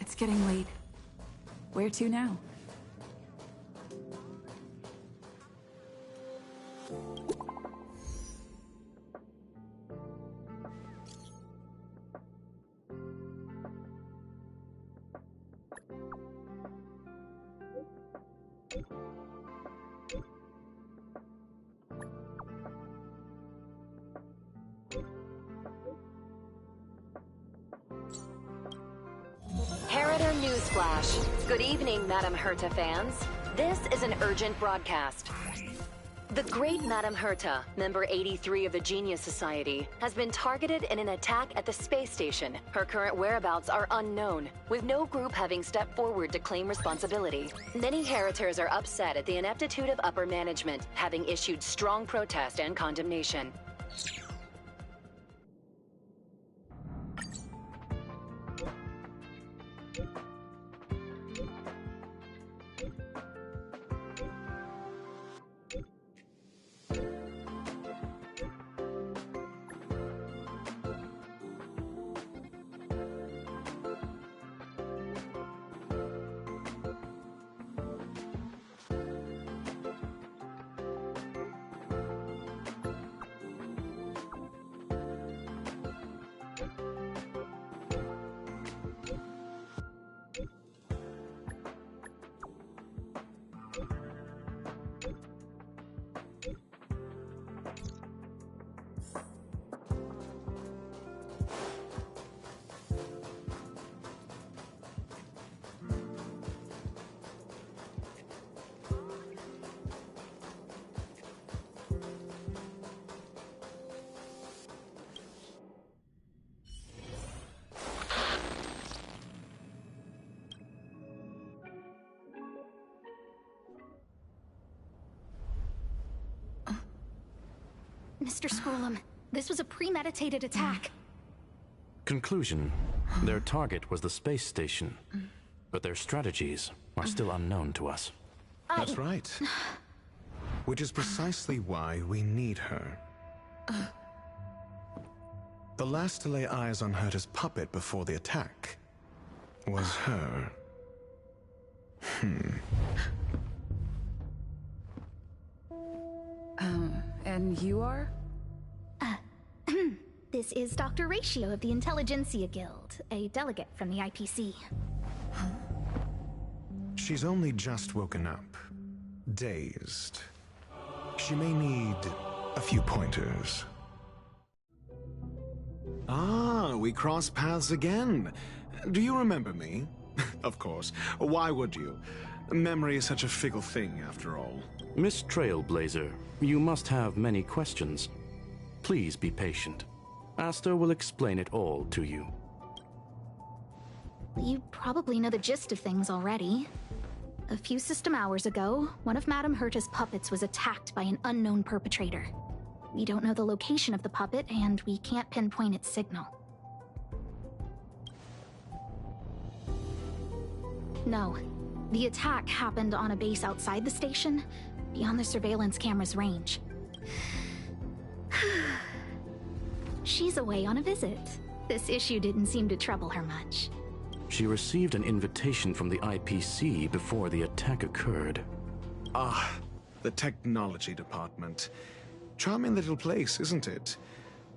It's getting late. Where to now? Heritor Newsflash. Good evening, Madame Herta fans. This is an urgent broadcast. The great Madame Herta, member 83 of the Genius Society, has been targeted in an attack at the space station. Her current whereabouts are unknown, with no group having stepped forward to claim responsibility. Many Heritors are upset at the ineptitude of upper management, having issued strong protest and condemnation. Mr. Scrollum, this was a premeditated attack. Conclusion. Their target was the space station, but their strategies are still unknown to us. That's right. Which is precisely why we need her. The last to lay eyes on Herta's puppet before the attack was her. And you are? This is Dr. Ratio of the Intelligentsia Guild, a delegate from the IPC. She's only just woken up, dazed. She may need a few pointers. Ah, we cross paths again. Do you remember me? Of course. Why would you? Memory is such a fickle thing, after all. Miss Trailblazer, you must have many questions. Please be patient. Aster will explain it all to you. You probably know the gist of things already. A few system hours ago, one of Madame Herta's puppets was attacked by an unknown perpetrator. We don't know the location of the puppet, and we can't pinpoint its signal. No. The attack happened on a base outside the station, beyond the surveillance camera's range. She's away on a visit. This issue didn't seem to trouble her much. She received an invitation from the IPC before the attack occurred. Ah, the technology department. Charming little place, isn't it?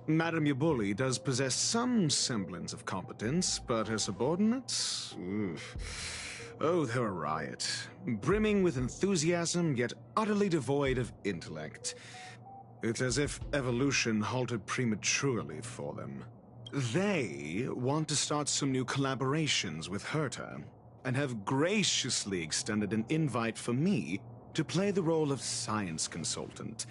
Madame Yabuli does possess some semblance of competence, but her subordinates? Oof. Oh, they're a riot. Brimming with enthusiasm, yet utterly devoid of intellect. It's as if evolution halted prematurely for them. They want to start some new collaborations with Herta, and have graciously extended an invite for me to play the role of science consultant.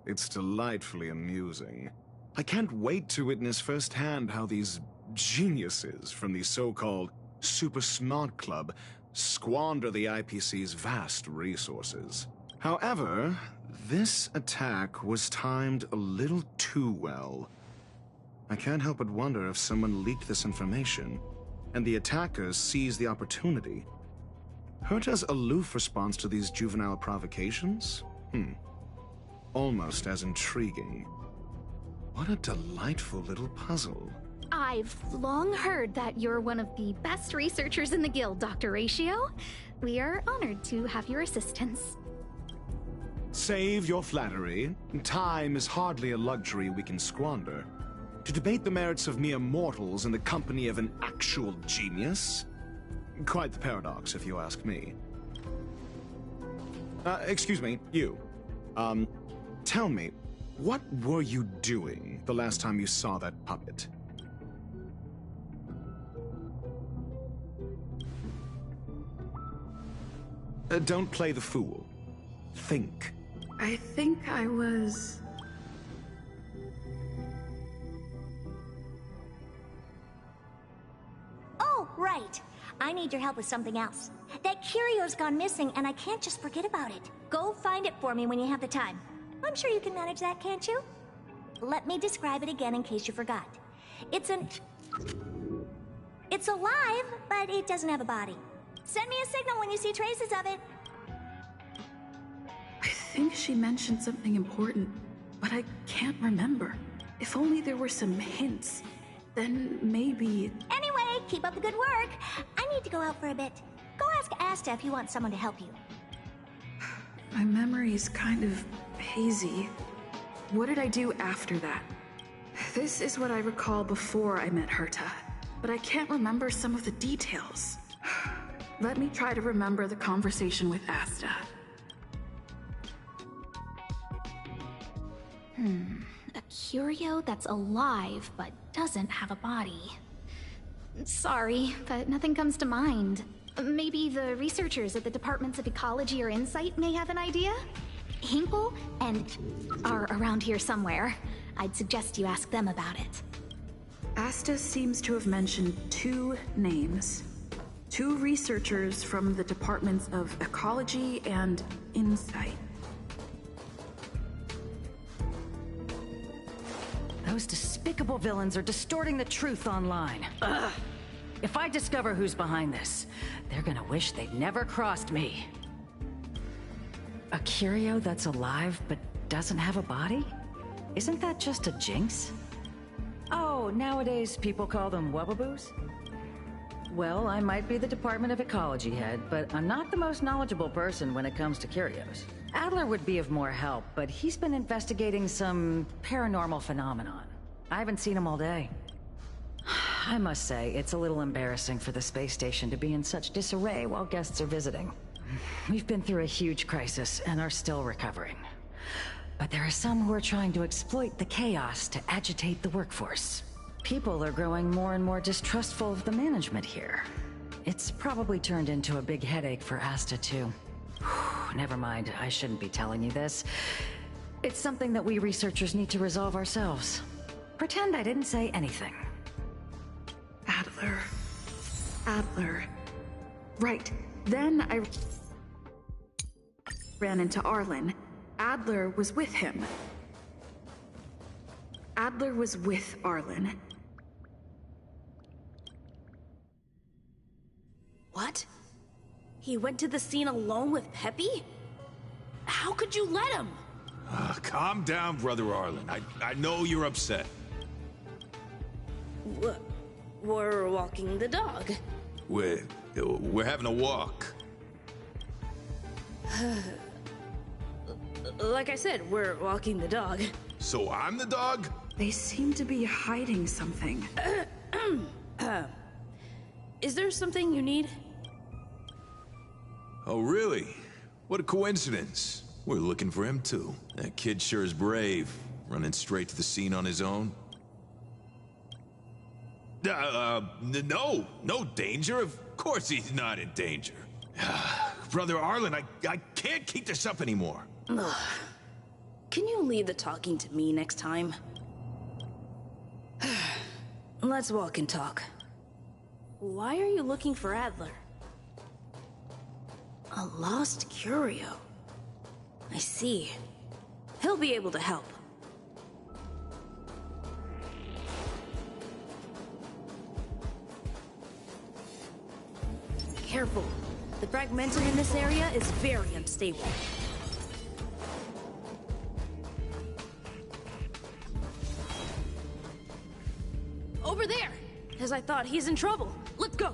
It's delightfully amusing. I can't wait to witness firsthand how these geniuses from the so-called Super Smart Club squander the IPC's vast resources. However, this attack was timed a little too well. I can't help but wonder if someone leaked this information, and the attackers seized the opportunity. Herta's aloof response to these juvenile provocations? Almost as intriguing. What a delightful little puzzle. I've long heard that you're one of the best researchers in the guild, Dr. Ratio. We are honored to have your assistance. Save your flattery. Time is hardly a luxury we can squander. To debate the merits of mere mortals in the company of an actual genius? Quite the paradox, if you ask me. Excuse me, you. Tell me, what were you doing the last time you saw that puppet? Don't play the fool. Think. I think I was... Oh, right. I need your help with something else. That curio's gone missing, and I can't just forget about it. Go find it for me when you have the time. I'm sure you can manage that, can't you? Let me describe it again in case you forgot. It's alive, but it doesn't have a body. Send me a signal when you see traces of it. I think she mentioned something important, but I can't remember. If only there were some hints, then maybe... Anyway, keep up the good work. I need to go out for a bit. Go ask Asta if you want someone to help you. My memory's kind of hazy. What did I do after that? This is what I recall before I met Herta, but I can't remember some of the details. Let me try to remember the conversation with Asta. A curio that's alive but doesn't have a body. Sorry, but nothing comes to mind. Maybe the researchers at the Departments of Ecology or Insight may have an idea? Hinkle and are around here somewhere. I'd suggest you ask them about it. Asta seems to have mentioned 2 names. 2 researchers from the Departments of Ecology and Insight. Those despicable villains are distorting the truth online. Ugh. If I discover who's behind this, they're gonna wish they'd never crossed me. A curio that's alive but doesn't have a body? Isn't that just a jinx? Oh, nowadays people call them wubbaboos? Well, I might be the Department of Ecology head, but I'm not the most knowledgeable person when it comes to curios. Adler would be of more help, but he's been investigating some paranormal phenomenon. I haven't seen him all day. I must say, it's a little embarrassing for the space station to be in such disarray while guests are visiting. We've been through a huge crisis and are still recovering. But there are some who are trying to exploit the chaos to agitate the workforce. People are growing more and more distrustful of the management here. It's probably turned into a big headache for Asta, too. Never mind, I shouldn't be telling you this. It's something that we researchers need to resolve ourselves. Pretend I didn't say anything. Adler. Right. Then I ran into Arlen. Adler was with him. Adler was with Arlen. What? He went to the scene alone with Peppy? How could you let him? Calm down, Brother Arlen. I know you're upset. We're walking the dog. We're having a walk. Like I said, we're walking the dog. So I'm the dog? They seem to be hiding something. Is there something you need? Oh, really? What a coincidence. We're looking for him, too. That kid sure is brave, running straight to the scene on his own. No danger. Of course he's not in danger. Brother Arlen, I can't keep this up anymore. Can you leave the talking to me next time? Let's walk and talk. Why are you looking for Adler? A lost curio. I see. He'll be able to help. Careful. The fragmentum in this area is very unstable. over there, as I thought he's in trouble. Let's go.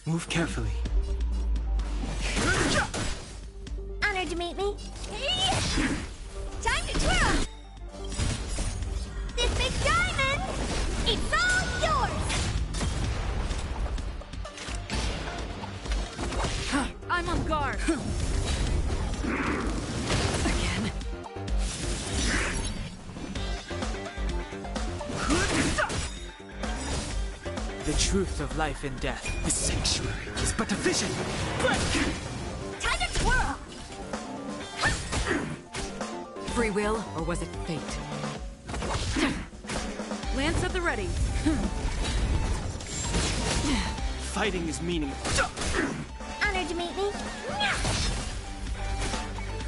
Move carefully. Honored to meet me. Time to twirl! This big diamond, it's all yours! I'm on guard. Again. The truth of life and death. The sanctuary is but a vision. Time to twirl! Free will, or was it fate? Lance at the ready. Fighting is meaningless. Honored to meet me.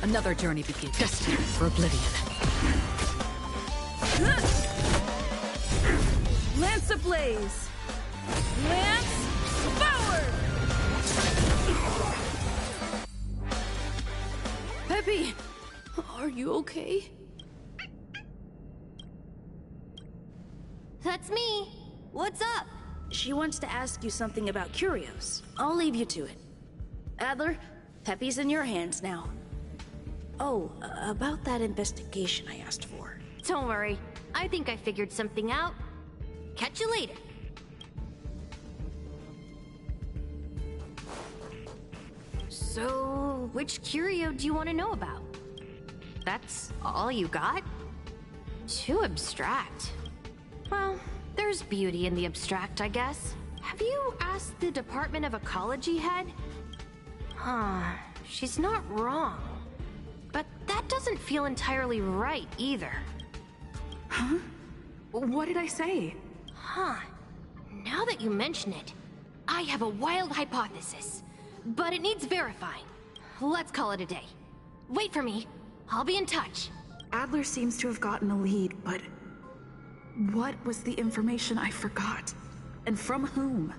Another journey begins. Destined for oblivion. Lance ablaze. Lance forward! Peppy, are you okay? That's me. What's up? She wants to ask you something about curios. I'll leave you to it. Adler, Peppy's in your hands now. Oh, about that investigation I asked for. Don't worry. I think I figured something out. Catch you later. So, which curio do you want to know about? That's all you got? Too abstract. Well, there's beauty in the abstract, I guess. Have you asked the Department of Ecology head? Huh, she's not wrong. But that doesn't feel entirely right either. Huh? What did I say? Huh. Now that you mention it, I have a wild hypothesis. But it needs verifying. Let's call it a day. Wait for me. I'll be in touch. Adler seems to have gotten a lead, but what was the information I forgot? And from whom?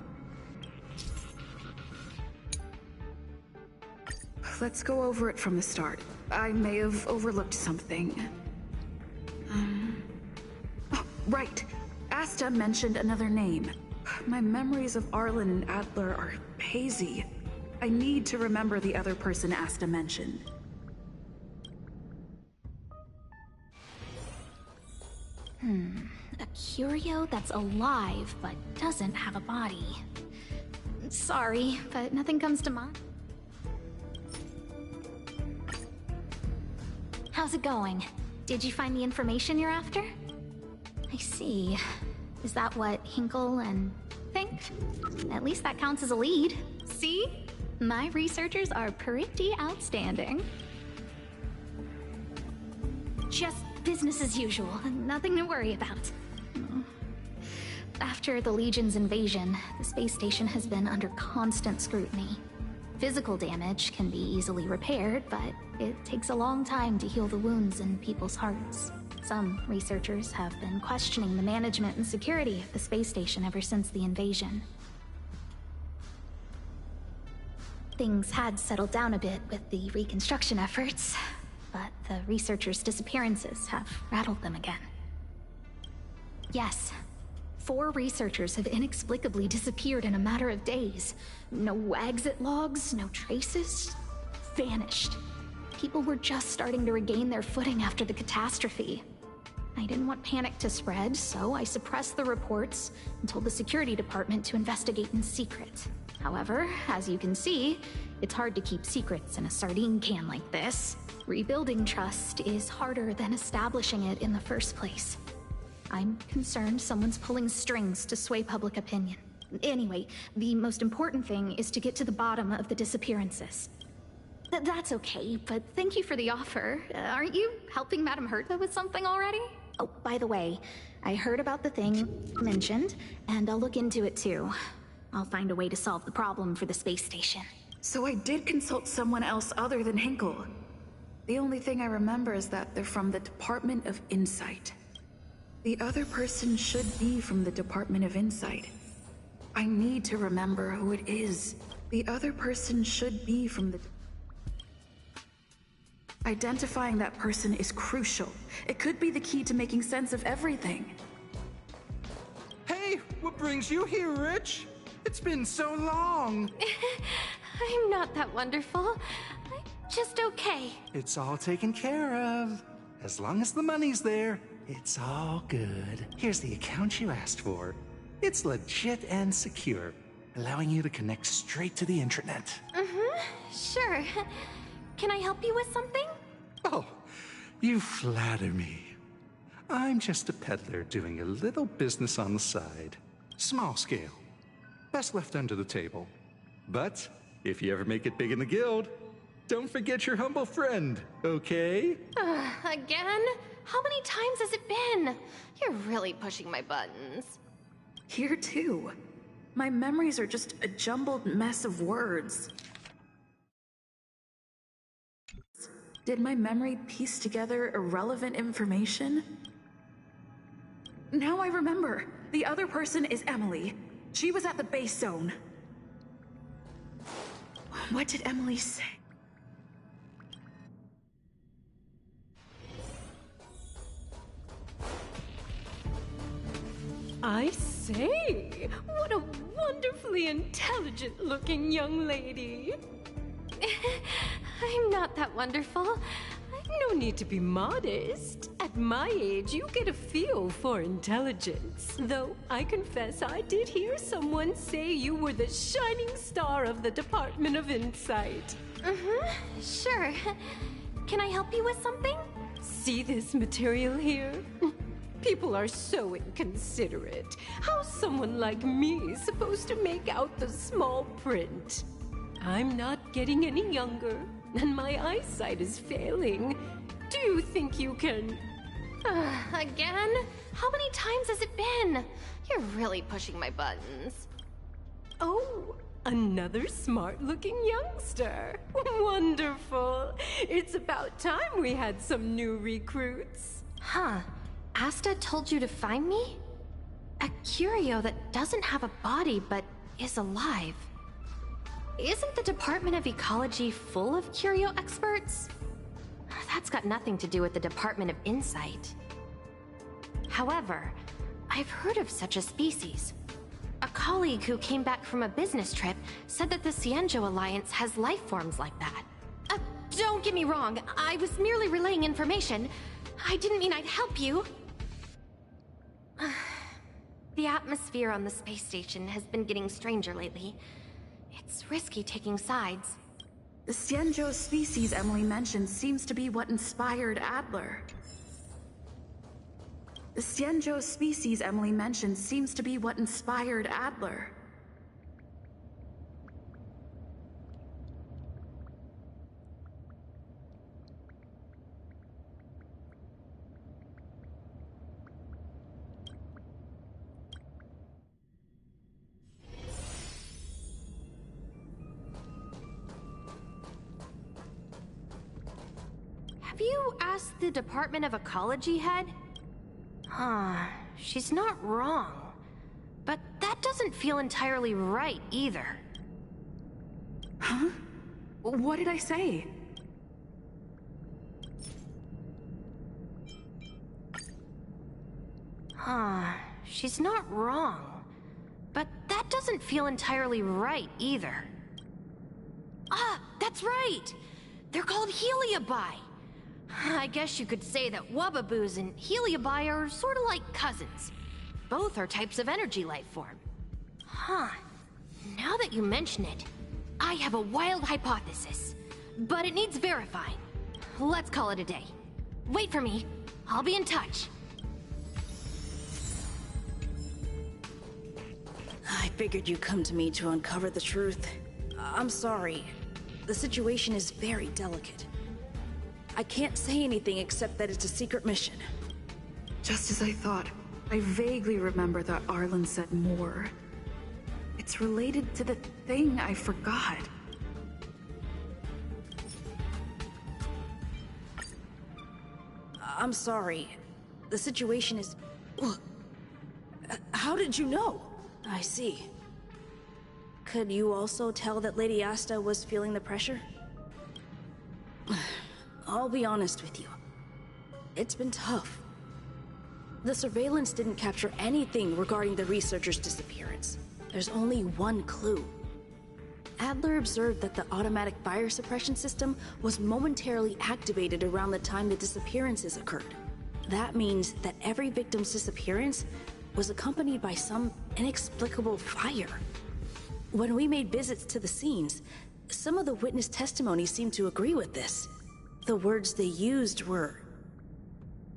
Let's go over it from the start. I may have overlooked something. Oh, right. Asta mentioned another name. My memories of Arlen and Adler are hazy. I need to remember the other person Asta mentioned. A curio that's alive but doesn't have a body. Sorry, but nothing comes to mind. How's it going? Did you find the information you're after? I see. Is that what Hinkle and think? At least that counts as a lead. See? My researchers are pretty outstanding. Just business as usual. Nothing to worry about. After the Legion's invasion, the space station has been under constant scrutiny. Physical damage can be easily repaired, but it takes a long time to heal the wounds in people's hearts. Some researchers have been questioning the management and security of the space station ever since the invasion. Things had settled down a bit with the reconstruction efforts, but the researchers' disappearances have rattled them again. Yes, 4 researchers have inexplicably disappeared in a matter of days. No exit logs, no traces. Vanished. People were just starting to regain their footing after the catastrophe. I didn't want panic to spread, so I suppressed the reports and told the security department to investigate in secret. However, as you can see, it's hard to keep secrets in a sardine can like this. Rebuilding trust is harder than establishing it in the first place. I'm concerned someone's pulling strings to sway public opinion. Anyway, the most important thing is to get to the bottom of the disappearances. That's okay, but thank you for the offer. Aren't you helping Madame Herta with something already? Oh, by the way, I heard about the thing mentioned, and I'll look into it too. I'll find a way to solve the problem for the space station. So I did consult someone else other than Hinkle. The only thing I remember is that they're from the Department of Insight. The other person should be from the Department of Insight. I need to remember who it is. The other person should be from the... Identifying that person is crucial. It could be the key to making sense of everything. Hey, what brings you here, Rich? It's been so long. I'm not that wonderful. I'm just okay. It's all taken care of. As long as the money's there, it's all good. Here's the account you asked for. It's legit and secure, allowing you to connect straight to the intranet. Sure. Can I help you with something? Oh, you flatter me. I'm just a peddler doing a little business on the side. Small scale. Best left under the table. But if you ever make it big in the guild, don't forget your humble friend, okay? Again? How many times has it been? You're really pushing my buttons. Here too. My memories are just a jumbled mess of words. Did my memory piece together irrelevant information? Now I remember. The other person is Emily. She was at the base zone. What did Emily say? I say, what a wonderfully intelligent-looking young lady. I'm not that wonderful. No need to be modest. At my age, you get a feel for intelligence. Though I confess I did hear someone say you were the shining star of the Department of Insight. Sure. Can I help you with something? See this material here? People are so inconsiderate. How's someone like me supposed to make out the small print? I'm not getting any younger, and my eyesight is failing. Do you think you can... Again? How many times has it been? You're really pushing my buttons. Oh, another smart-looking youngster. Wonderful. It's about time we had some new recruits. Huh. Asta told you to find me? A curio that doesn't have a body but is alive. Isn't the Department of Ecology full of curio experts? That's got nothing to do with the Department of Insight. However, I've heard of such a species. A colleague who came back from a business trip said that the Cienjo Alliance has life forms like that. Don't get me wrong, I was merely relaying information. I didn't mean I'd help you. The atmosphere on the space station has been getting stranger lately. It's risky taking sides. The Cienjo species Emily mentioned seems to be what inspired Adler. The Cienjo species Emily mentioned seems to be what inspired Adler. Have you asked the Department of Ecology head? She's not wrong. But that doesn't feel entirely right either. Huh? What did I say? She's not wrong. But that doesn't feel entirely right either. That's right! They're called Heliobi! I guess you could say that Wubbaboos and Heliobi are sort of like cousins. Both are types of energy life form. Now that you mention it, I have a wild hypothesis. But it needs verifying. Let's call it a day. Wait for me. I'll be in touch. I figured you'd come to me to uncover the truth. I'm sorry. The situation is very delicate. I can't say anything except that it's a secret mission. Just as I thought. I vaguely remember that Arlen said more. It's related to the thing I forgot. I'm sorry. The situation is... How did you know? I see. Could you also tell that Lady Asta was feeling the pressure? I'll be honest with you. It's been tough. The surveillance didn't capture anything regarding the researcher's disappearance. There's only one clue. Adler observed that the automatic fire suppression system was momentarily activated around the time the disappearances occurred. That means that every victim's disappearance was accompanied by some inexplicable fire. When we made visits to the scenes, some of the witness testimonies seemed to agree with this. The words they used were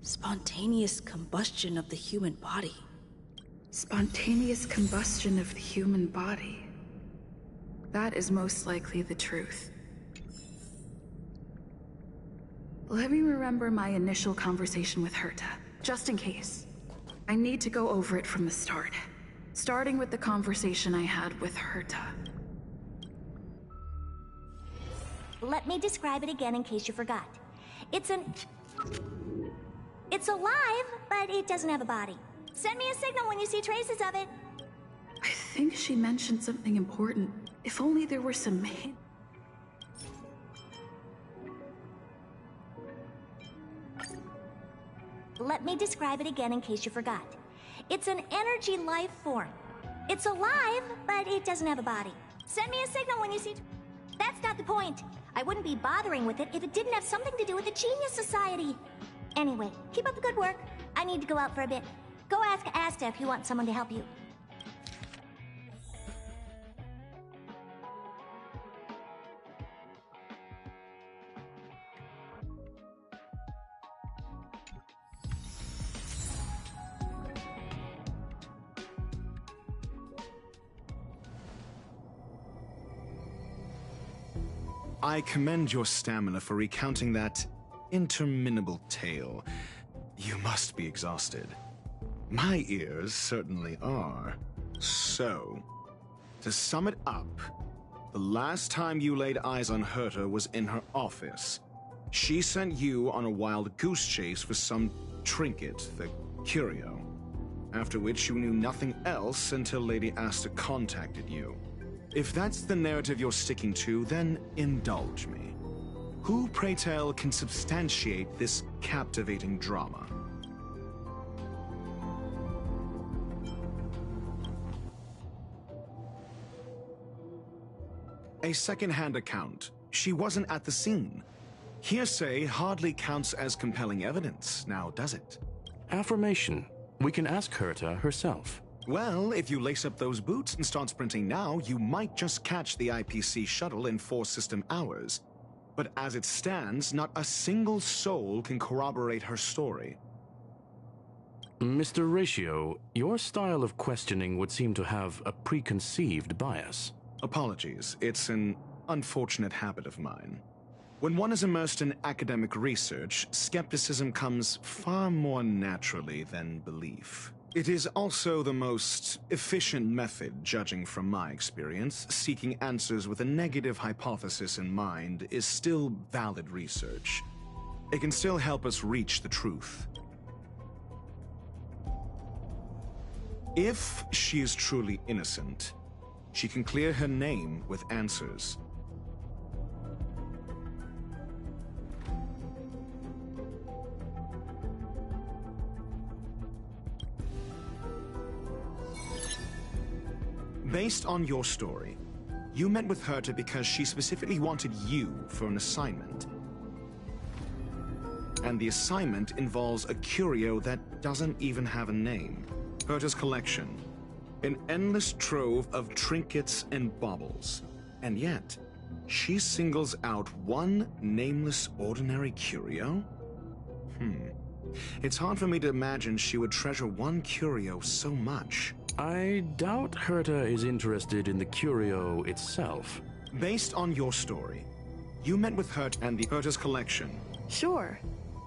spontaneous combustion of the human body. Spontaneous combustion of the human body. That is most likely the truth. Let me remember my initial conversation with Herta, just in case. I need to go over it from the start, starting with the conversation I had with Herta. Let me describe it again in case you forgot. It's alive, but it doesn't have a body. Send me a signal when you see traces of it. I think she mentioned something important. If only there were some hint. Let me describe it again in case you forgot. It's an energy life form. It's alive, but it doesn't have a body. Send me a signal when you see... That's not the point. I wouldn't be bothering with it if it didn't have something to do with the Genius Society. Anyway, keep up the good work. I need to go out for a bit. Go ask Asta if you want someone to help you. I commend your stamina for recounting that interminable tale. You must be exhausted. My ears certainly are. So, to sum it up, the last time you laid eyes on Herta was in her office. She sent you on a wild goose chase for some trinket, the curio. After which you knew nothing else until Lady Asta contacted you. If that's the narrative you're sticking to, then indulge me. Who, pray tell, can substantiate this captivating drama? A second-hand account. She wasn't at the scene. Hearsay hardly counts as compelling evidence, now does it? Affirmation. We can ask Herta herself. Well, if you lace up those boots and start sprinting now, you might just catch the IPC shuttle in 4 system hours. But as it stands, not a single soul can corroborate her story. Mr. Ratio, your style of questioning would seem to have a preconceived bias. Apologies, it's an unfortunate habit of mine. When one is immersed in academic research, skepticism comes far more naturally than belief. It is also the most efficient method, judging from my experience. Seeking answers with a negative hypothesis in mind is still valid research. It can still help us reach the truth. If she is truly innocent, she can clear her name with answers. Based on your story, you met with Herta because she specifically wanted you for an assignment. And the assignment involves a curio that doesn't even have a name. Herta's collection. An endless trove of trinkets and baubles. And yet, she singles out one nameless ordinary curio? It's hard for me to imagine she would treasure one curio so much. I doubt Herta is interested in the curio itself. Based on your story, you met with Herta and the Herta's collection. Sure,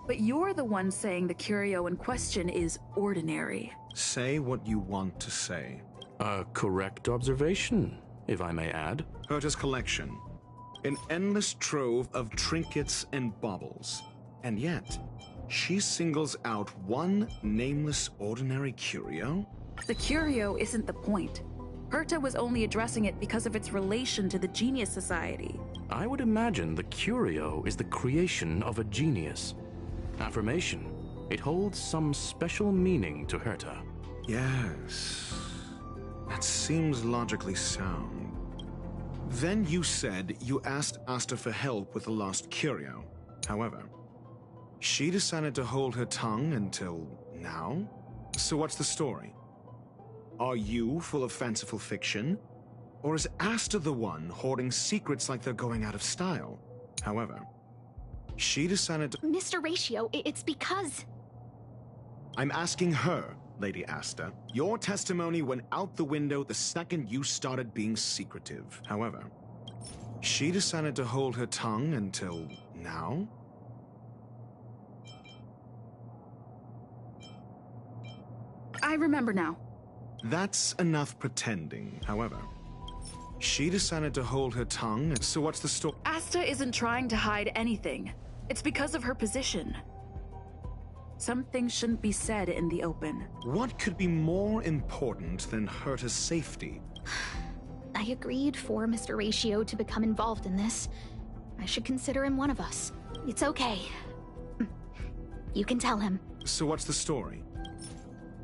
but you're the one saying the curio in question is ordinary. Say what you want to say. A correct observation, if I may add. Herta's collection. An endless trove of trinkets and baubles. And yet, she singles out one nameless ordinary curio? The curio isn't the point. Herta was only addressing it because of its relation to the Genius Society. I would imagine the curio is the creation of a genius. Affirmation. It holds some special meaning to Herta. Yes. That seems logically sound. Then you said you asked Asta for help with the lost curio. However, she decided to hold her tongue until now? So what's the story? Are you full of fanciful fiction? Or is Asta the one hoarding secrets like they're going out of style? However, she decided to— Mr. Ratio, it's because... I'm asking her, Lady Asta. Your testimony went out the window the second you started being secretive. However, she decided to hold her tongue until now? I remember now. That's enough pretending. However, she decided to hold her tongue, so what's the story? Asta isn't trying to hide anything. It's because of her position. Some things shouldn't be said in the open. What could be more important than Herta's safety? I agreed for Mr. Ratio to become involved in this. I should consider him one of us. It's okay. You can tell him. So what's the story?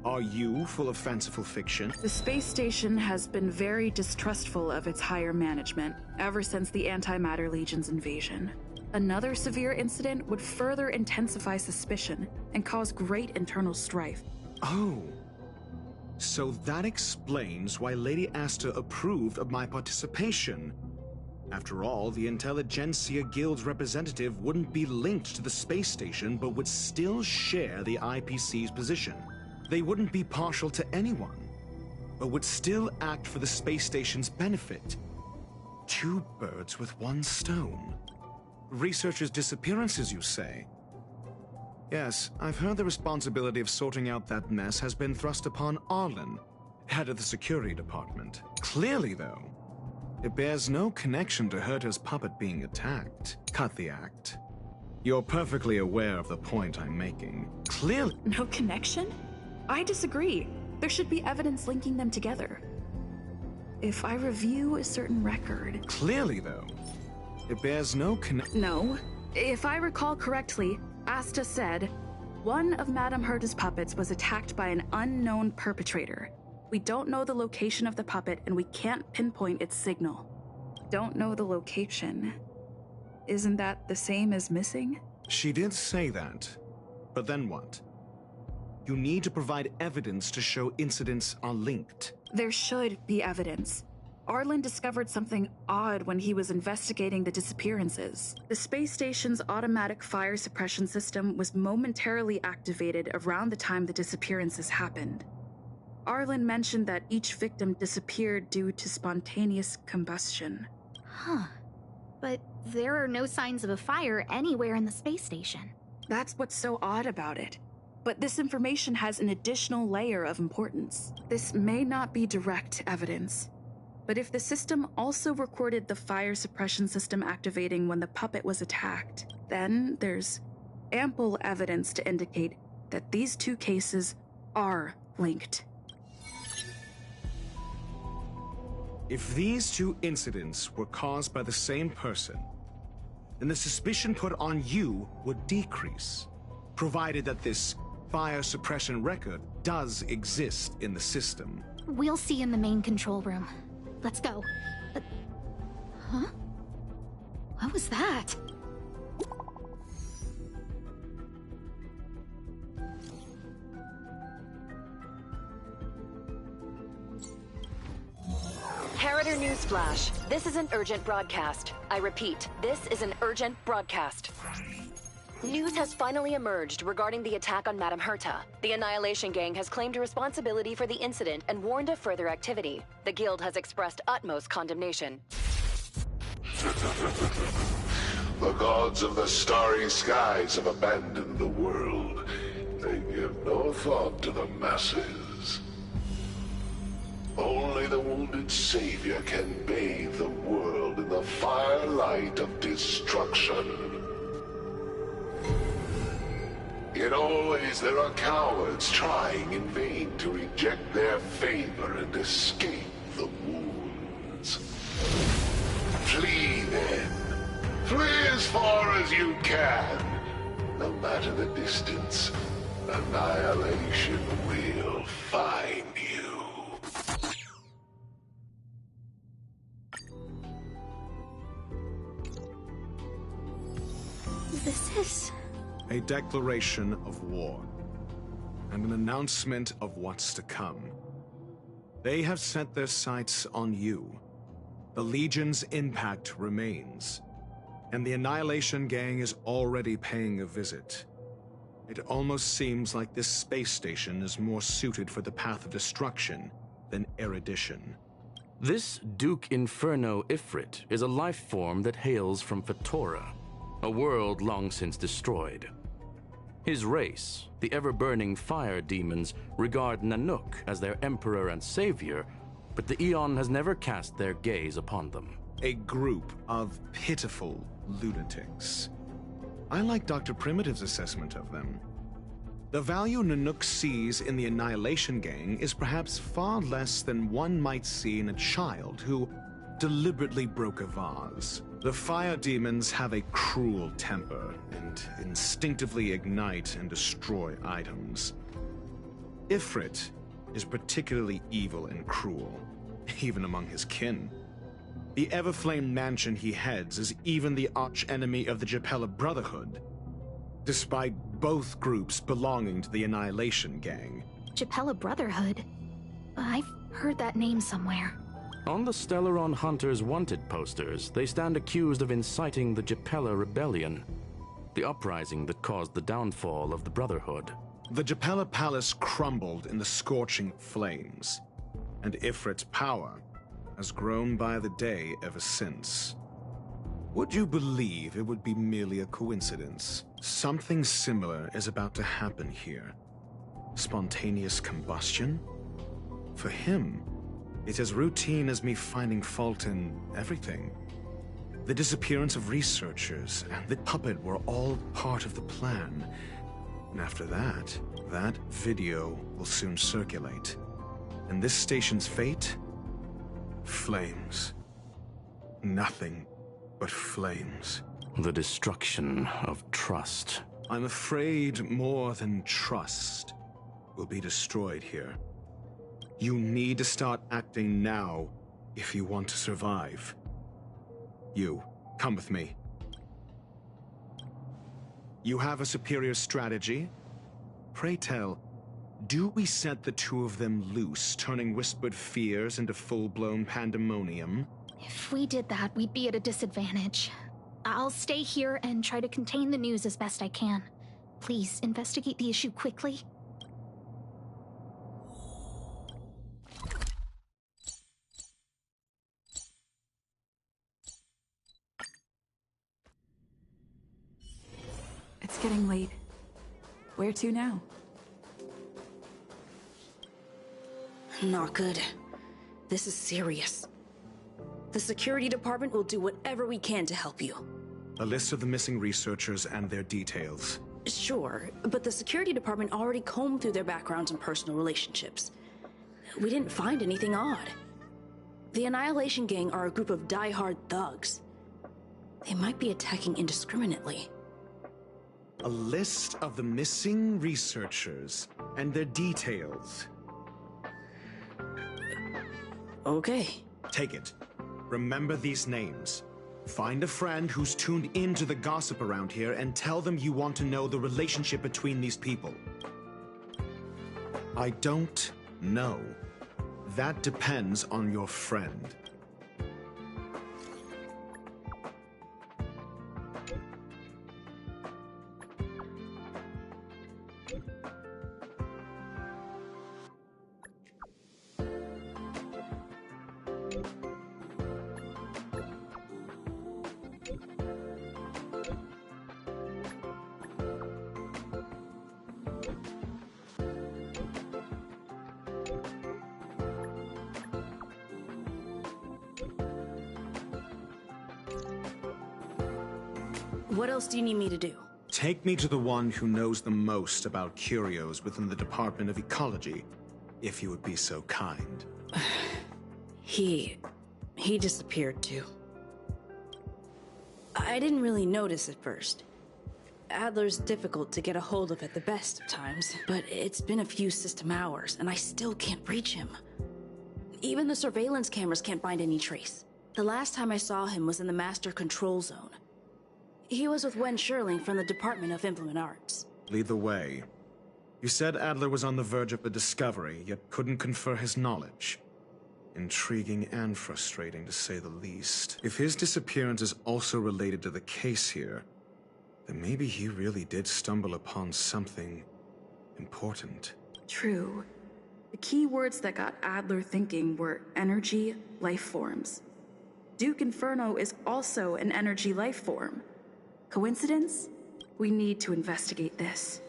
Are you full of fanciful fiction? The space station has been very distrustful of its higher management ever since the Antimatter Legion's invasion. Another severe incident would further intensify suspicion and cause great internal strife. Oh. So that explains why Lady Asta approved of my participation. After all, the Intelligentsia Guild's representative wouldn't be linked to the space station but would still share the IPC's position. They wouldn't be partial to anyone, but would still act for the space station's benefit. Two birds with one stone. Researchers' disappearances, you say? Yes, I've heard the responsibility of sorting out that mess has been thrust upon Arlen, head of the security department. Clearly, though, it bears no connection to Herta's puppet being attacked. Cut the act. You're perfectly aware of the point I'm making. Clearly— No connection? I disagree. There should be evidence linking them together. If I review a certain record... Clearly, though, it bears no No. If I recall correctly, Asta said, one of Madame Herta's puppets was attacked by an unknown perpetrator. We don't know the location of the puppet, and we can't pinpoint its signal. Don't know the location. Isn't that the same as missing? She did say that. But then what? You need to provide evidence to show incidents are linked. There should be evidence. Arlen discovered something odd when he was investigating the disappearances. The space station's automatic fire suppression system was momentarily activated around the time the disappearances happened. Arlen mentioned that each victim disappeared due to spontaneous combustion. Huh. But there are no signs of a fire anywhere in the space station. That's what's so odd about it. But this information has an additional layer of importance. This may not be direct evidence, but if the system also recorded the fire suppression system activating when the puppet was attacked, then there's ample evidence to indicate that these two cases are linked. If these two incidents were caused by the same person, then the suspicion put on you would decrease, provided that this fire suppression record does exist in the system. We'll see in the main control room. Let's go. Huh? What was that? Harrider Newsflash. This is an urgent broadcast. I repeat, this is an urgent broadcast. News has finally emerged regarding the attack on Madame Herta. The Annihilation Gang has claimed responsibility for the incident and warned of further activity. The Guild has expressed utmost condemnation. The gods of the starry skies have abandoned the world. They give no thought to the masses. Only the wounded savior can bathe the world in the firelight of destruction. Yet always there are cowards trying in vain to reject their favor and escape the as far as you can. No matter the distance, annihilation will find you. This is... a declaration of war, and an announcement of what's to come. They have set their sights on you. The Legion's impact remains, and the Annihilation Gang is already paying a visit. It almost seems like this space station is more suited for the path of destruction than erudition. This Duke Inferno Ifrit is a life form that hails from Fatora, a world long since destroyed. His race, the ever-burning fire demons, regard Nanook as their emperor and savior, but the Eon has never cast their gaze upon them. A group of pitiful lunatics. I like Dr. Primitive's assessment of them. The value Nanook sees in the Annihilation Gang is perhaps far less than one might see in a child who deliberately broke a vase. The fire demons have a cruel temper and instinctively ignite and destroy items. Ifrit is particularly evil and cruel, even among his kin. The Everflame mansion he heads is even the arch-enemy of the Japella Brotherhood, despite both groups belonging to the Annihilation Gang. Japella Brotherhood? I've heard that name somewhere. On the Stellaron Hunters wanted posters, they stand accused of inciting the Japella Rebellion, the uprising that caused the downfall of the Brotherhood. The Japella Palace crumbled in the scorching flames, and Ifrit's power has grown by the day ever since. Would you believe it would be merely a coincidence? Something similar is about to happen here. Spontaneous combustion? For him, it's as routine as me finding fault in everything. The disappearance of researchers and the puppet were all part of the plan. And after that, that video will soon circulate. And this station's fate? Flames. Nothing but flames. The destruction of trust. I'm afraid more than trust will be destroyed here. You need to start acting now if you want to survive. You, come with me. You have a superior strategy? Pray tell, do we set the two of them loose, turning whispered fears into full-blown pandemonium? If we did that, we'd be at a disadvantage. I'll stay here and try to contain the news as best I can. Please, investigate the issue quickly. It's getting late. Where to now? Not good. This is serious. The security department will do whatever we can to help you. A list of the missing researchers and their details. Sure, but the security department already combed through their backgrounds and personal relationships. We didn't find anything odd. The Annihilation Gang are a group of die-hard thugs. They might be attacking indiscriminately. A list of the missing researchers and their details. Okay. Take it. Remember these names. Find a friend who's tuned into the gossip around here and tell them you want to know the relationship between these people. I don't know. That depends on your friend. What else do you need me to do? Take me to the one who knows the most about curios within the Department of Ecology, if you would be so kind. He disappeared too. I didn't really notice at first. Adler's difficult to get a hold of at the best of times, but it's been a few system hours, and I still can't reach him. Even the surveillance cameras can't find any trace. The last time I saw him was in the Master Control Zone. He was with Wen Sherling from the Department of Implement Arts. Lead the way. You said Adler was on the verge of a discovery, yet couldn't confer his knowledge. Intriguing and frustrating, to say the least. If his disappearance is also related to the case here, then maybe he really did stumble upon something important. True. The key words that got Adler thinking were energy, life forms. Duke Inferno is also an energy life form. Coincidence? We need to investigate this.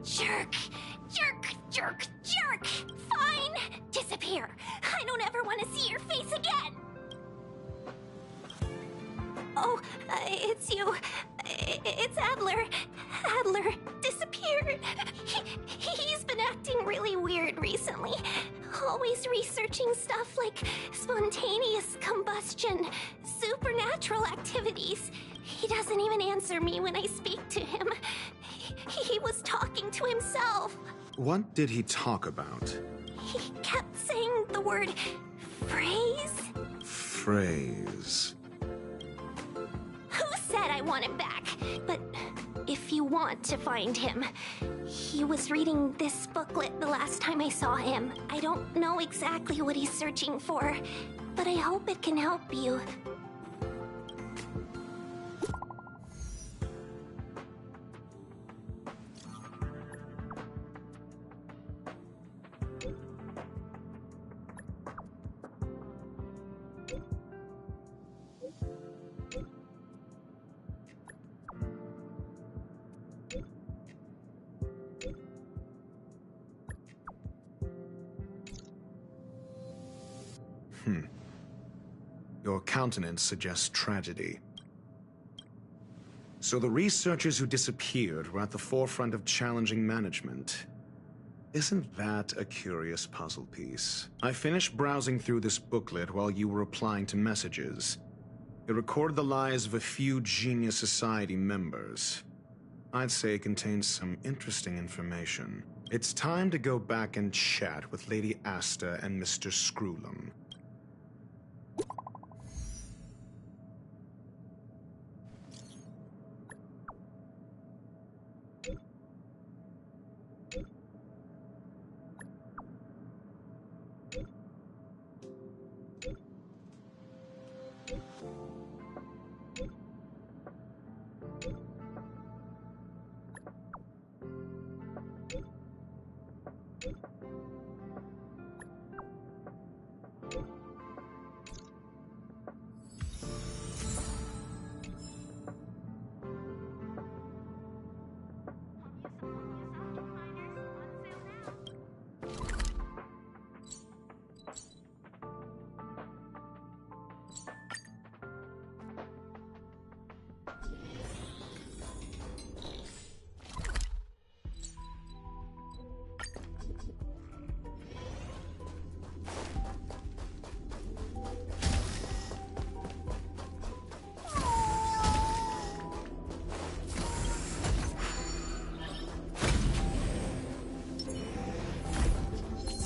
Jerk! Jerk! Jerk! Jerk! Fine! Disappear! I don't ever want to see your face again! Oh, it's you. It's Adler. Adler disappeared. He's been acting really weird recently. Always researching stuff like spontaneous combustion, supernatural activities. He doesn't even answer me when I speak to him. He was talking to himself. What did he talk about? He kept saying the word phrase. Phrase. Who said I want him back? But if you want to find him, he was reading this booklet the last time I saw him. I don't know exactly what he's searching for, but I hope it can help you. Your countenance suggests tragedy. So the researchers who disappeared were at the forefront of challenging management. Isn't that a curious puzzle piece? I finished browsing through this booklet while you were replying to messages. It recorded the lives of a few Genius Society members. I'd say it contains some interesting information. It's time to go back and chat with Lady Asta and Mr. Screwlum.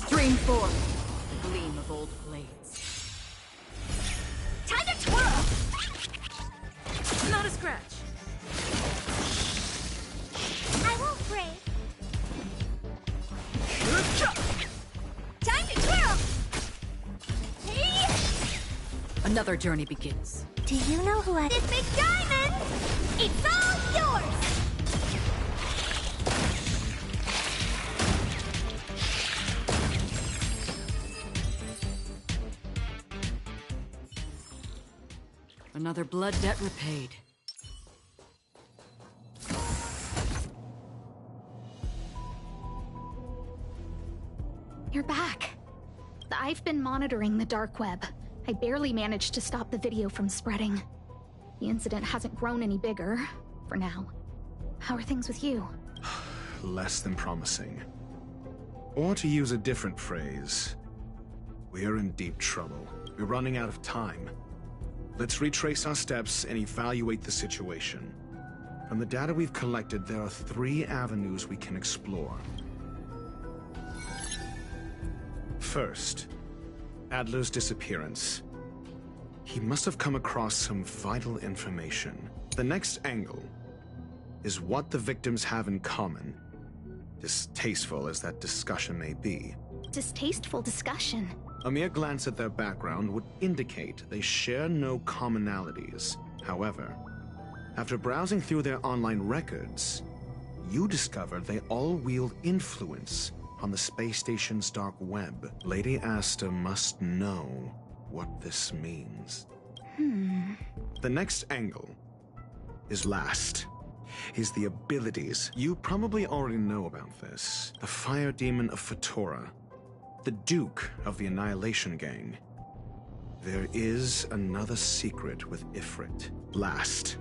Stream 4. The gleam of old blades. Time to twirl! Not a scratch. I won't break. Time to twirl! Hey! Another journey begins. Do you know who I... This big diamond! It's all yours! Another blood debt repaid. You're back. I've been monitoring the dark web. I barely managed to stop the video from spreading. The incident hasn't grown any bigger, for now. How are things with you? Less than promising. Or to use a different phrase, we're in deep trouble. We're running out of time. Let's retrace our steps and evaluate the situation. From the data we've collected, there are 3 avenues we can explore. First, Adler's disappearance. He must have come across some vital information. The next angle is what the victims have in common, distasteful as that discussion may be. Distasteful discussion? A mere glance at their background would indicate they share no commonalities. However, after browsing through their online records, you discover they all wield influence on the space station's dark web. Lady Asta must know what this means. The next angle is last. Is the abilities. You probably already know about this. The Fire Demon of Fatora, the Duke of the Annihilation Gang. There is another secret with Ifrit. Last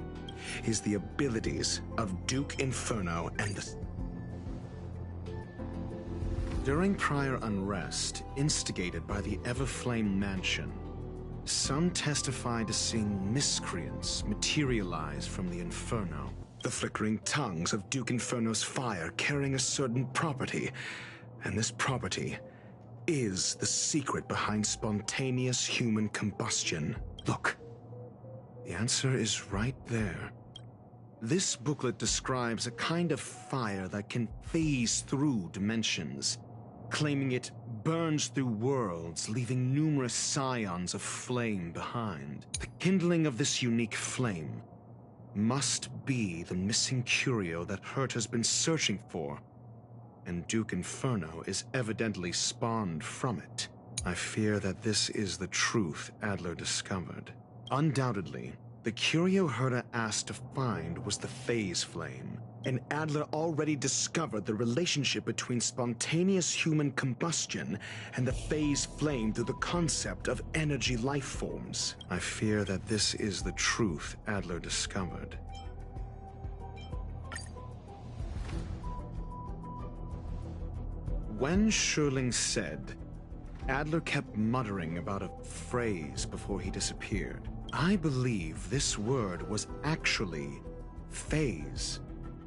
is the abilities of Duke Inferno and the... During prior unrest, instigated by the Everflame Mansion, some testified to seeing miscreants materialize from the Inferno. The flickering tongues of Duke Inferno's fire carrying a certain property, and this property is the secret behind spontaneous human combustion. Look, the answer is right there. This booklet describes a kind of fire that can phase through dimensions, claiming it burns through worlds, leaving numerous scions of flame behind. The kindling of this unique flame must be the missing curio that Hurt has been searching for, and Duke Inferno is evidently spawned from it. I fear that this is the truth Adler discovered. Undoubtedly, the curio Herta asked to find was the phase flame, and Adler already discovered the relationship between spontaneous human combustion and the phase flame through the concept of energy life forms. I fear that this is the truth Adler discovered. When Schurling said, Adler kept muttering about a phrase before he disappeared. I believe this word was actually phase.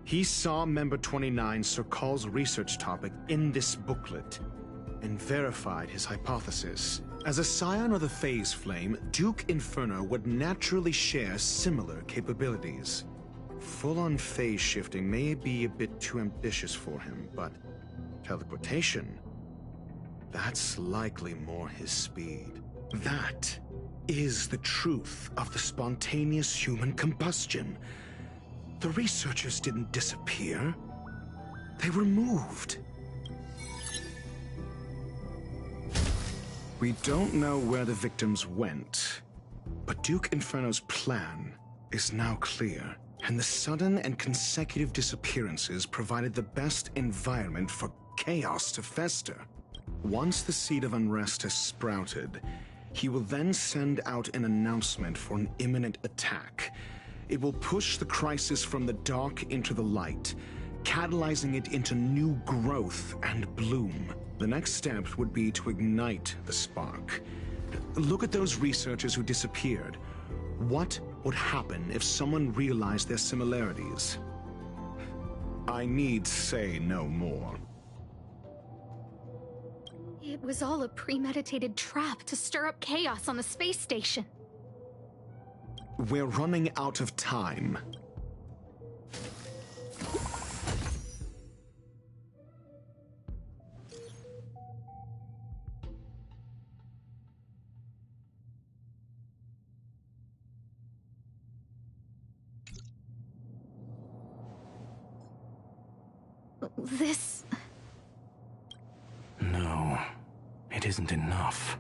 He saw Member 29 Sir Call's research topic in this booklet and verified his hypothesis. As a scion of the phase flame, Duke Inferno would naturally share similar capabilities. Full-on phase shifting may be a bit too ambitious for him, but teleportation, that's likely more his speed. That is the truth of the spontaneous human combustion. The researchers didn't disappear. They were moved. We don't know where the victims went, but Duke Inferno's plan is now clear, and the sudden and consecutive disappearances provided the best environment for chaos to fester. Once the seed of unrest has sprouted, he will then send out an announcement for an imminent attack. It will push the crisis from the dark into the light, catalyzing it into new growth and bloom. The next step would be to ignite the spark. Look at those researchers who disappeared. What would happen if someone realized their similarities? I need say no more. It was all a premeditated trap to stir up chaos on the space station. We're running out of time. This... No, it isn't enough.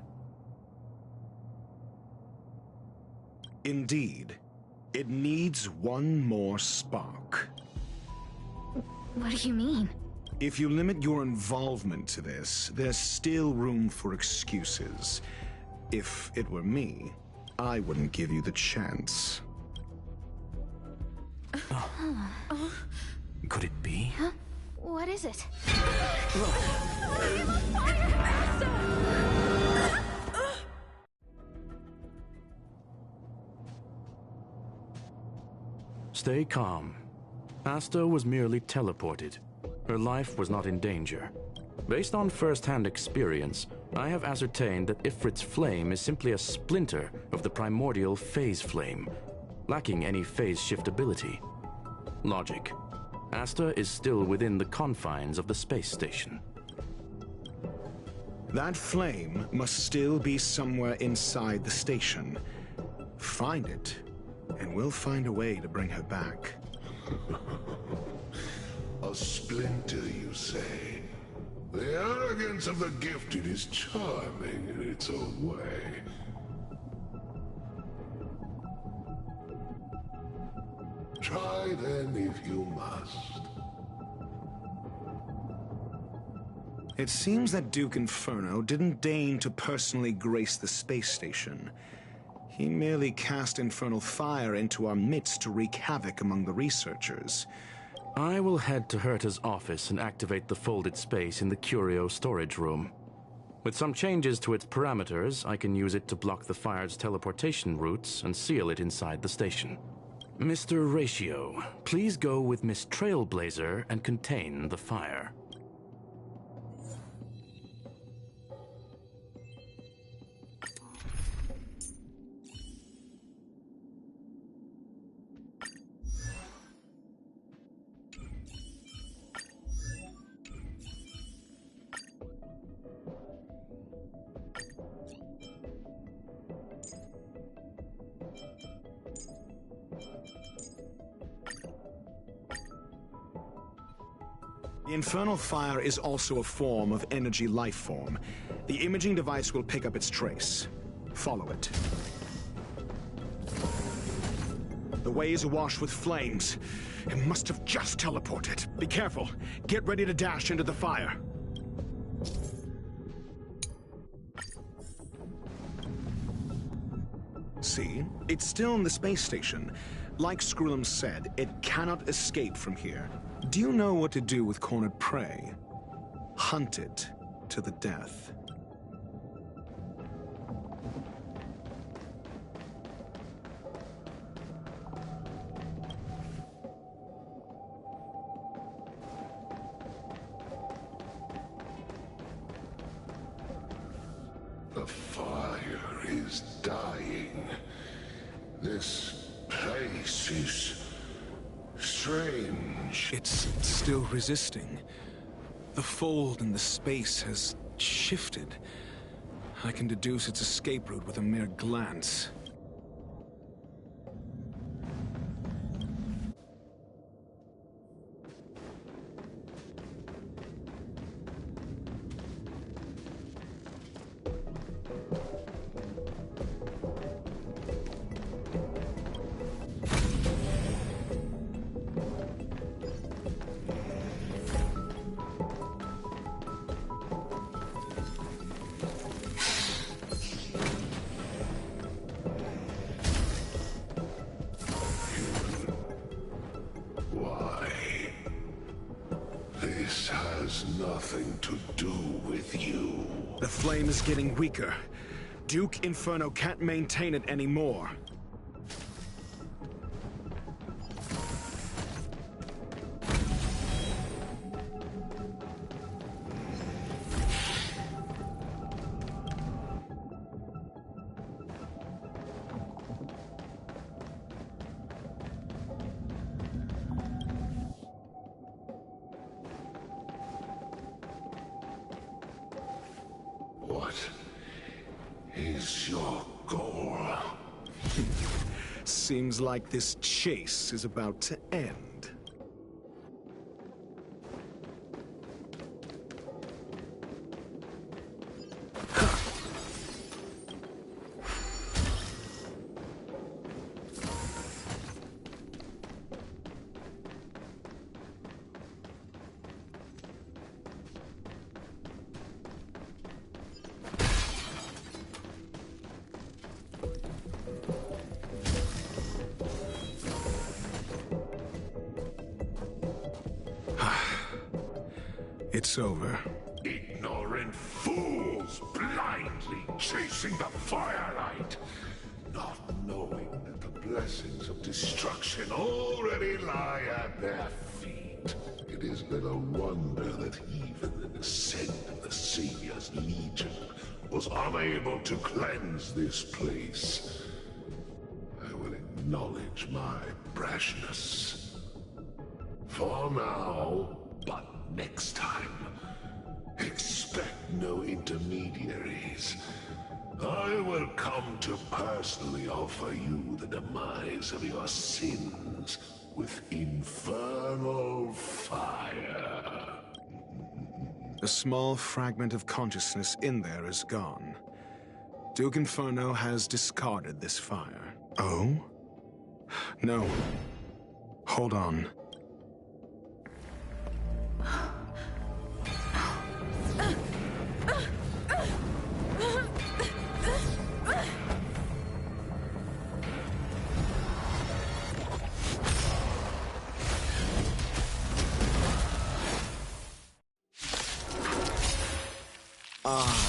Indeed, it needs one more spark. What do you mean? If you limit your involvement to this, there's still room for excuses. If it were me, I wouldn't give you the chance. Could it be? Huh? What is it? Stay calm. Asta was merely teleported. Her life was not in danger. Based on first-hand experience, I have ascertained that Ifrit's flame is simply a splinter of the primordial phase flame, lacking any phase shift ability. Logic. Asta is still within the confines of the space station. That flame must still be somewhere inside the station. Find it, and we'll find a way to bring her back. A splinter, you say? The arrogance of the gifted is charming in its own way. Try then if you must. It seems that Duke Inferno didn't deign to personally grace the space station. He merely cast infernal fire into our midst to wreak havoc among the researchers. I will head to Herta's office and activate the folded space in the curio storage room. With some changes to its parameters, I can use it to block the fire's teleportation routes and seal it inside the station. Mr. Ratio, please go with Miss Trailblazer and contain the fire. The infernal fire is also a form of energy life form. The imaging device will pick up its trace. Follow it. The way is awash with flames. It must have just teleported. Be careful. Get ready to dash into the fire. See? It's still in the space station. Like Skrullum said, it cannot escape from here. Do you know what to do with cornered prey? Hunt it to the death. The fire is dying. This place is strange. It's still resisting. The fold in the space has shifted. I can deduce its escape route with a mere glance. This has nothing to do with you. The flame is getting weaker. Duke Inferno can't maintain it anymore. What is your goal? Seems like this chase is about to end. It's over. Ignorant fools blindly chasing the firelight, not knowing that the blessings of destruction already lie at their feet. It is little wonder that even the descent of the Savior's Legion was unable to cleanse this place. I will acknowledge my brashness. For now, but next time, expect no intermediaries. I will come to personally offer you the demise of your sins with infernal fire. A small fragment of consciousness in there is gone. Duke Inferno has discarded this fire. Oh? No. Hold on.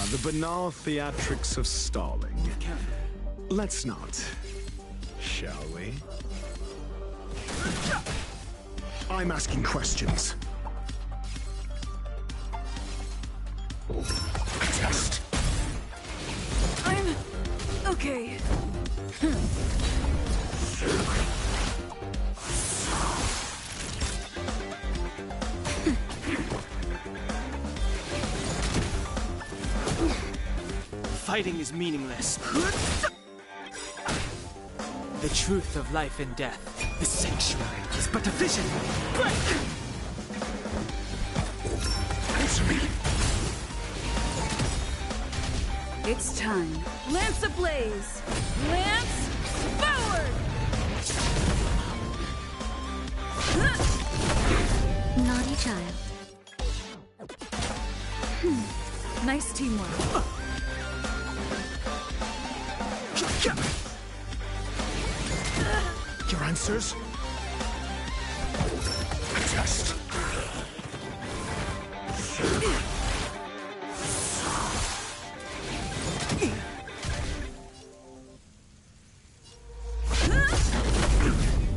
The banal theatrics of stalling. Let's not, shall we? I'm asking questions. Test. I'm okay. Fighting is meaningless. The truth of life and death, the sanctuary, is but a vision. Break! Answer me. It's time. Lance ablaze! Lance forward! Naughty child. Nice teamwork. Your answers? Test.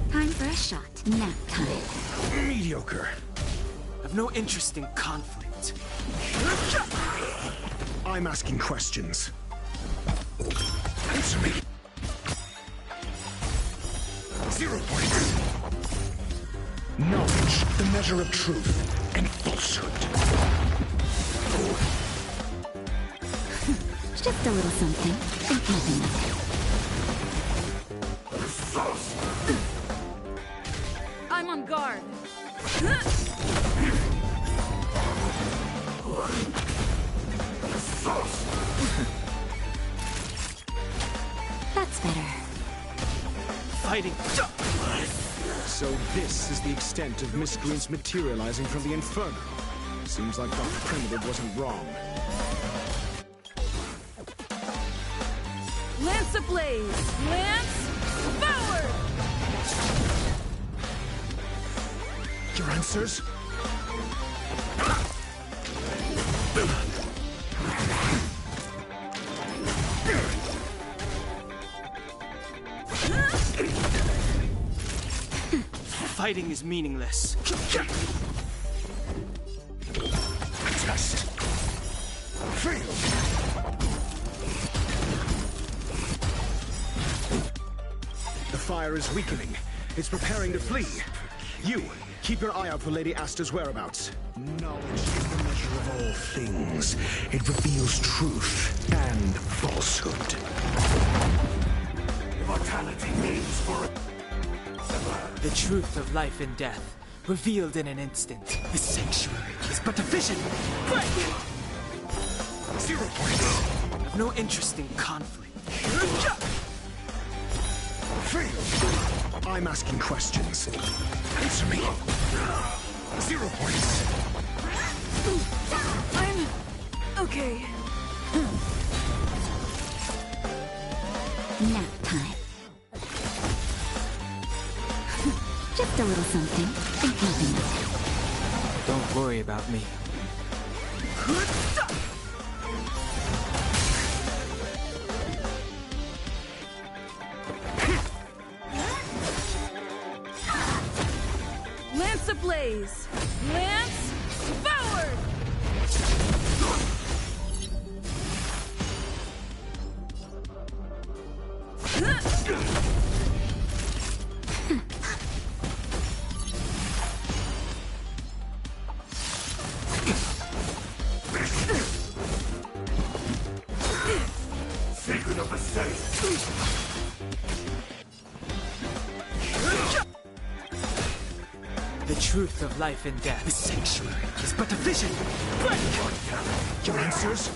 Time for a shot. Nap time. Mediocre. I've no interest in conflict. I'm asking questions. Answer me. 0 points. Knowledge, the measure of truth and falsehood. Just a little something. Think nothing of it. I'm on guard. That's better. Fighting. So this is the extent of miscreants materializing from the Inferno. Seems like Dr. Primitive wasn't wrong. Lance ablaze! Lance forward! Your answers? Fighting is meaningless. Test. Fail. The fire is weakening. It's preparing to flee. You, keep your eye out for Lady Asta's whereabouts. Knowledge is the measure of all things. It reveals truth and falsehood. Immortality means for The truth of life and death, revealed in an instant. The sanctuary is but a vision. Break! 0 points. I've no interest in conflict. Fail. I'm asking questions. Answer me. 0 points. I'm okay. Nap time. Just a little something. Think nothing of it. Don't worry about me. Lance ablaze! Lance forward! Secret of the safe. The truth of life and death, the sanctuary, is but a vision. Your answers?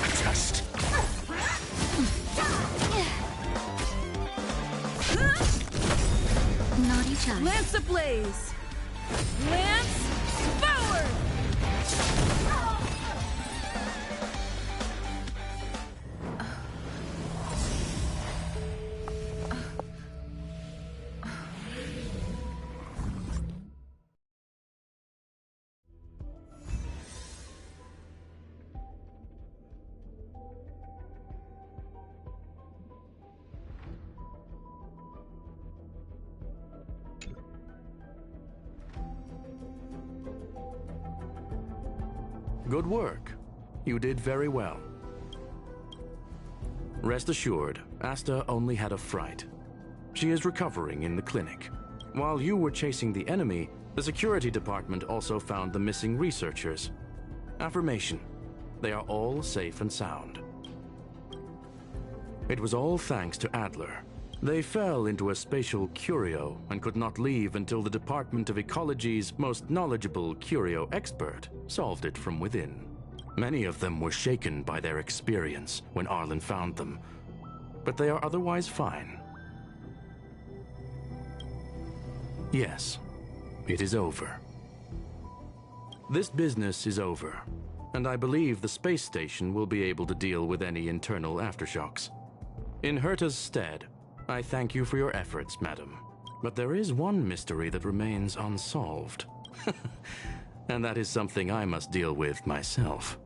A test. Naughty child. Lance ablaze! Lance forward! Good work. You did very well. Rest assured, Asta only had a fright. She is recovering in the clinic. While you were chasing the enemy, the security department also found the missing researchers. Affirmation: they are all safe and sound. It was all thanks to Adler. They fell into a spatial curio and could not leave until the Department of Ecology's most knowledgeable curio expert solved it from within. Many of them were shaken by their experience when Arlen found them, but they are otherwise fine. Yes, it is over. This business is over, and I believe the space station will be able to deal with any internal aftershocks. In Herta's stead, I thank you for your efforts, madam. But there is one mystery that remains unsolved. And that is something I must deal with myself.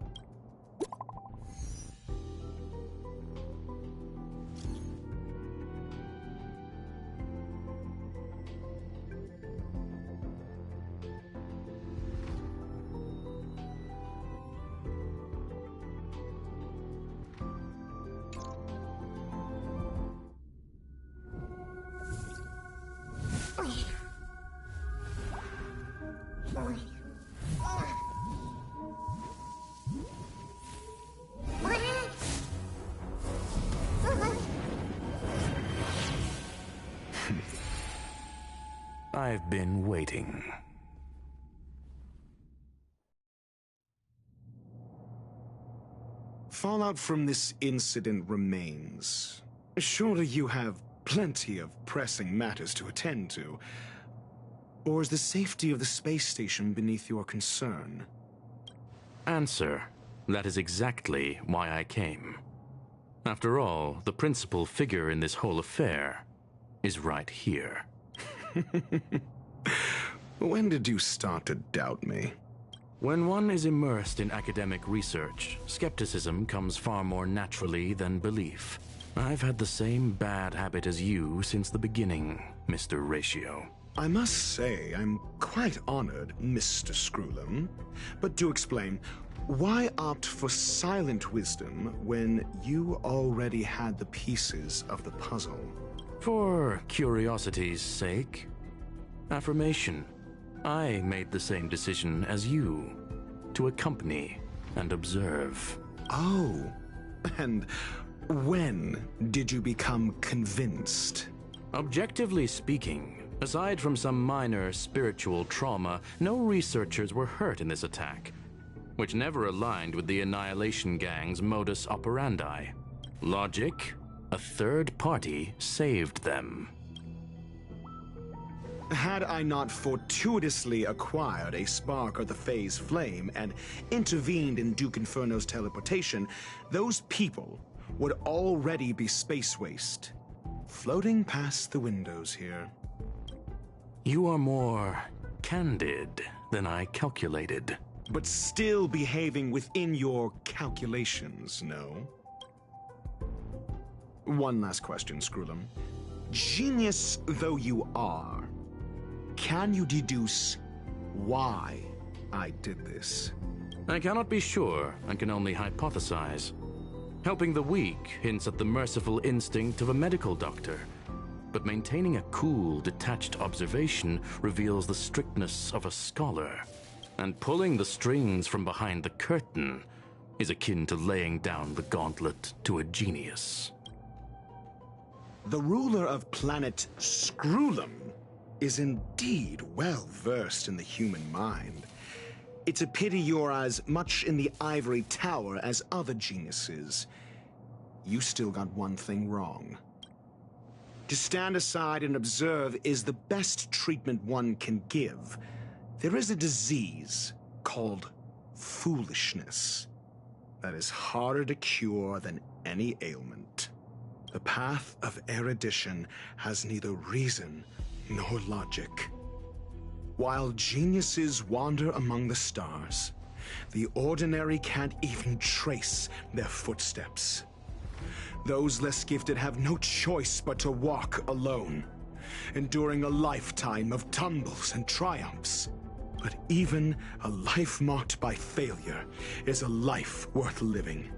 I've been waiting. Fallout from this incident remains. Surely you have plenty of pressing matters to attend to. Or is the safety of the space station beneath your concern? Answer: that is exactly why I came. After all, the principal figure in this whole affair is right here. When did you start to doubt me? When one is immersed in academic research, skepticism comes far more naturally than belief. I've had the same bad habit as you since the beginning, Mr. Ratio. I must say, I'm quite honored, Mr. Screwlam. But do explain, why opt for silent wisdom when you already had the pieces of the puzzle? For curiosity's sake. Affirmation: I made the same decision as you, to accompany and observe. Oh, and when did you become convinced? Objectively speaking, aside from some minor spiritual trauma, no researchers were hurt in this attack, which never aligned with the Annihilation Gang's modus operandi. Logic: a third party saved them. Had I not fortuitously acquired a spark of the Phase Flame and intervened in Duke Inferno's teleportation, those people would already be space waste, floating past the windows here. You are more candid than I calculated. but still behaving within your calculations, no? One last question, Screwlum. Genius though you are, can you deduce why I did this? I cannot be sure and can only hypothesize. Helping the weak hints at the merciful instinct of a medical doctor, but maintaining a cool, detached observation reveals the strictness of a scholar. And pulling the strings from behind the curtain is akin to laying down the gauntlet to a genius. The ruler of planet Screwlum is indeed well versed in the human mind. It's a pity you're as much in the ivory tower as other geniuses. You still got one thing wrong. To stand aside and observe is the best treatment one can give. There is a disease called foolishness that is harder to cure than any ailment. The path of erudition has neither reason nor logic. While geniuses wander among the stars, the ordinary can't even trace their footsteps. Those less gifted have no choice but to walk alone, enduring a lifetime of tumbles and triumphs. But even a life marked by failure is a life worth living.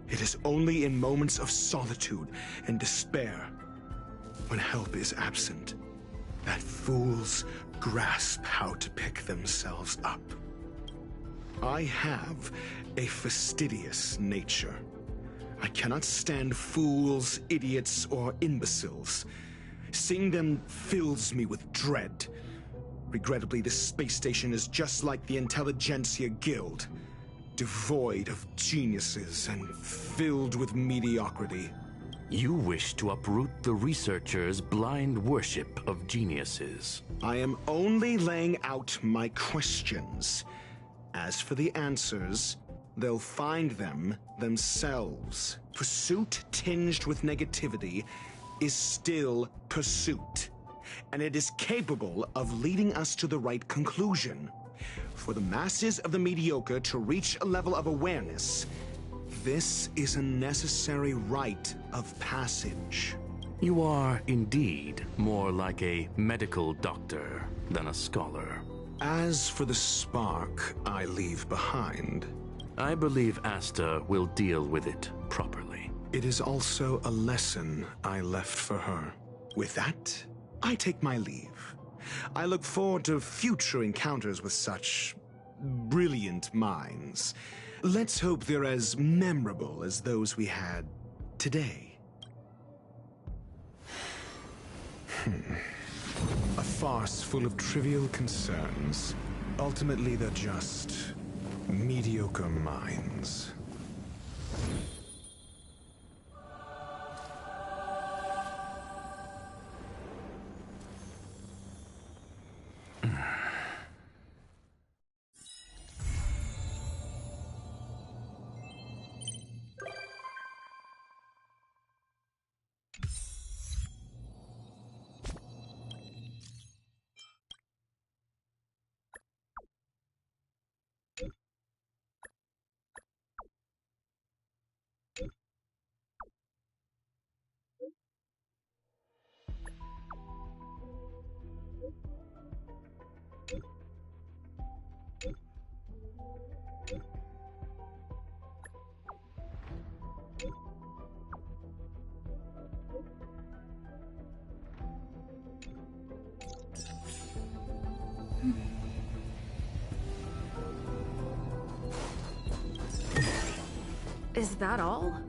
It is only in moments of solitude and despair, when help is absent, that fools grasp how to pick themselves up. I have a fastidious nature. I cannot stand fools, idiots, or imbeciles. Seeing them fills me with dread. Regrettably, this space station is just like the Intelligentsia Guild, devoid of geniuses and filled with mediocrity. You wish to uproot the researchers' blind worship of geniuses. I am only laying out my questions. As for the answers, they'll find them themselves. Pursuit tinged with negativity is still pursuit, and it is capable of leading us to the right conclusion. For the masses of the mediocre to reach a level of awareness, this is a necessary rite of passage. You are indeed more like a medical doctor than a scholar. As for the spark I leave behind, I believe Asta will deal with it properly. It is also a lesson I left for her. With that, I take my leave. I look forward to future encounters with such brilliant minds. Let's hope they're as memorable as those we had today. A farce full of trivial concerns. Ultimately, they're just mediocre minds. Is that all?